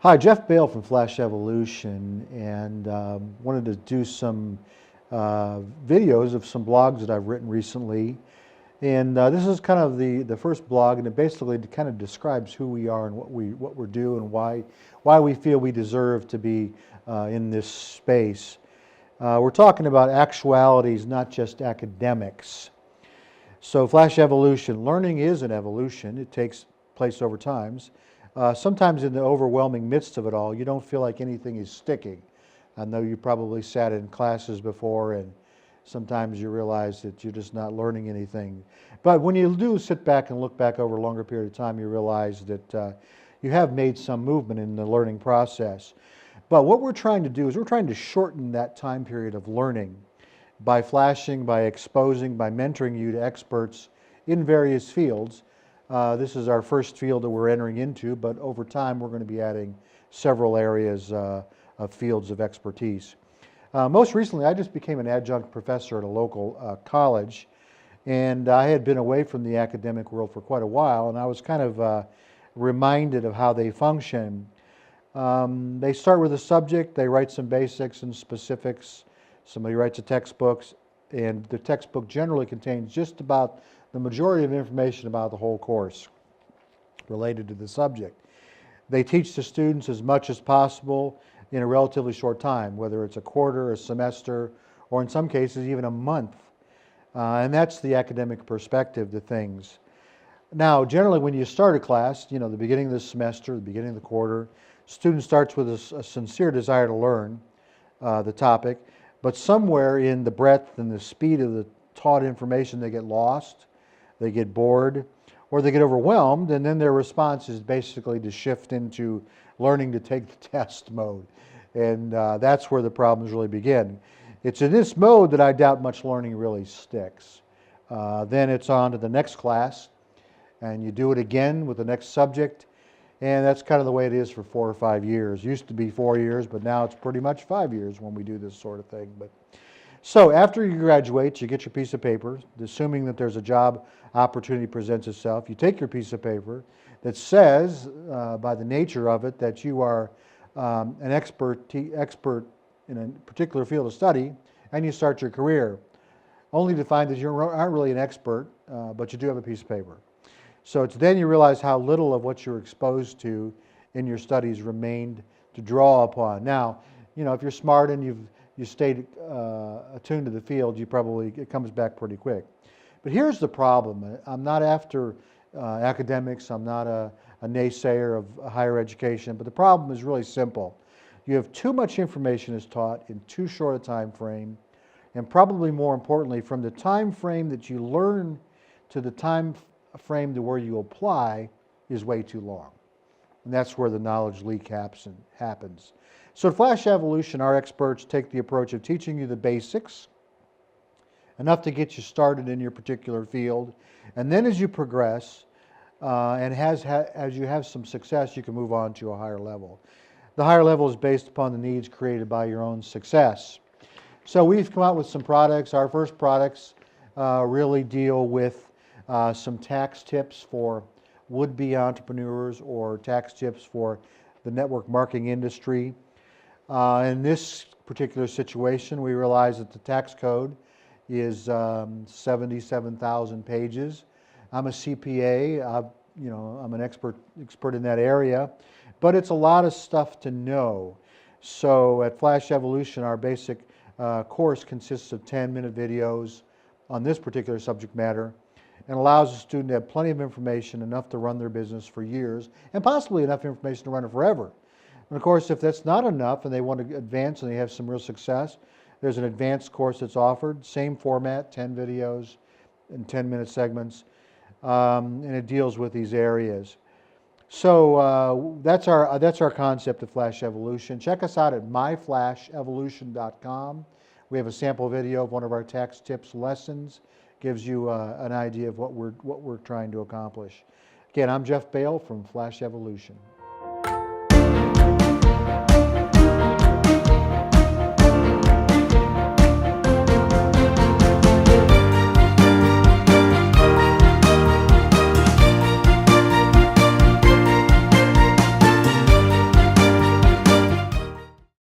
Hi, Jeff Bale from Flash Evolution, and wanted to do some videos of some blogs that I've written recently. And this is kind of the first blog, and it basically kind of describes who we are and what we're doing and why we feel we deserve to be in this space. We're talking about actualities, not just academics. So Flash Evolution, learning is an evolution. It takes place over time. Sometimes in the overwhelming midst of it all, you don't feel like anything is sticking. I know you probably sat in classes before and sometimes you realize that you're just not learning anything. But when you do sit back and look back over a longer period of time, you realize that you have made some movement in the learning process. But what we're trying to do is we're trying to shorten that time period of learning by flashing, by exposing, by mentoring you to experts in various fields. This is our first field that we're entering into, but over time we're going to be adding several areas of fields of expertise. Most recently, I just became an adjunct professor at a local college, and I had been away from the academic world for quite a while, and I was kind of reminded of how they function. They start with a subject, they write some basics and specifics, somebody writes a textbook, and the textbook generally contains just about the majority of information about the whole course related to the subject. They teach the students as much as possible in a relatively short time, whether it's a quarter, a semester, or in some cases even a month. And that's the academic perspective to things. Now, generally when you start a class, the beginning of the semester, the beginning of the quarter, student starts with a sincere desire to learn the topic, but somewhere in the breadth and the speed of the taught information they get lost, they get bored, or they get overwhelmed, and then their response is basically to shift into learning to take the test mode. And that's where the problems really begin. It's in this mode that I doubt much learning really sticks. Then it's on to the next class, and you do it again with the next subject, and that's kind of the way it is for 4 or 5 years. Used to be 4 years, but now it's pretty much 5 years when we do this sort of thing. So after you graduate, you get your piece of paper, assuming that there's a job opportunity presents itself. You take your piece of paper that says, by the nature of it, that you are an expert in a particular field of study, and you start your career, only to find that you aren't really an expert, but you do have a piece of paper. So it's then you realize how little of what you're exposed to in your studies remained to draw upon. Now, if you're smart and you stayed attuned to the field, it comes back pretty quick. But here's the problem. I'm not after academics. I'm not a naysayer of higher education. But the problem is really simple. You have too much information is taught in too short a time frame, and probably more importantly, from the time frame that you learn to the time frame to where you apply is way too long. And that's where the knowledge leak happens. So at Flash Evolution, our experts take the approach of teaching you the basics, enough to get you started in your particular field, and then as you progress, and as you have some success, you can move on to a higher level. The higher level is based upon the needs created by your own success. So we've come out with some products. Our first products really deal with some tax tips for would-be entrepreneurs or tax tips for the network marketing industry. In this particular situation, we realize that the tax code is 77,000 pages. I'm a CPA. I'm an expert in that area, but it's a lot of stuff to know. So at Flash Evolution, our basic course consists of 10-minute videos on this particular subject matter, and allows the student to have plenty of information, enough to run their business for years, and possibly enough information to run it forever. And of course, if that's not enough and they want to advance and they have some real success, there's an advanced course that's offered, same format, 10 videos in 10-minute segments, and it deals with these areas. So that's our concept of Flash Evolution. Check us out at myflashevolution.com. We have a sample video of one of our tax tips lessons. Gives you an idea of what we're trying to accomplish. Again, I'm Jeff Bale from Flash Evolution.